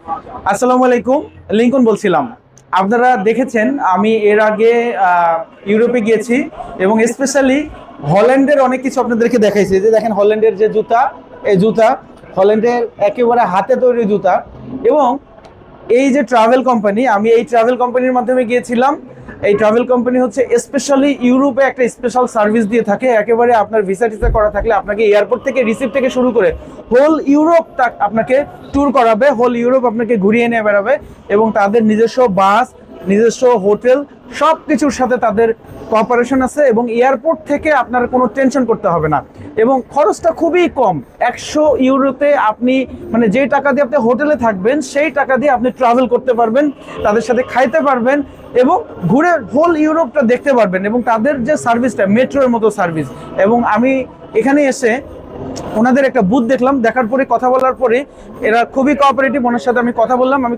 আসসালামু আলাইকুম, লিংকন বলছিলাম। আপনারা দেখেছেন আমি এর আগে ইউরোপে গিয়েছি এবং স্পেশালি হল্যান্ডের অনেক কিছু আপনাদেরকে দেখাইছি। যে দেখেন হল্যান্ডের যে জুতা, এই জুতা হল্যান্ডের একেবারে হাতে তৈরি জুতা। এবং এই যে ট্রাভেল কোম্পানি, আমি এই ট্রাভেল কোম্পানির মাধ্যমে গিয়েছিলাম। এই ট্রাভেল কোম্পানি হচ্ছে স্পেশালি ইউরোপে একটা স্পেশাল সার্ভিস দিয়ে থাকে। একেবারে আপনার ভিসা টিসা করা থাকলে আপনাকে এয়ারপোর্ট থেকে রিসিভ থেকে শুরু করে হোল ইউরোপ আপনাকে ট্যুর করাবে, হোল ইউরোপ আপনাকে ঘুরিয়ে নিয়ে বেড়াবে। এবং তাদের নিজস্ব বাস, নিজস্ব হোটেল, সব কিছুর সাথে তাদের কোঅপারেশন আছে এবং এয়ারপোর্ট থেকে আপনার কোনো টেনশন করতে হবে না। এবং খরচটা খুবই কম, 100 ইউরোতে আপনি মানে যেই টাকা দিয়ে আপনি হোটেলে থাকবেন সেই টাকা দিয়ে আপনি ট্রাভেল করতে পারবেন, তাদের সাথে খাইতে পারবেন এবং ঘুরে হোল ইউরোপটা দেখতে পারবেন। এবং তাদের যে সার্ভিসটা মেট্রোর মতো সার্ভিস। এবং আমি এখানে এসে ওনাদের একটা বুথ দেখলাম, দেখার পরে কথা বলার পরে এরা খুবই কোঅপারেটিভ, ওনার সাথে আমি কথা বললাম। আমি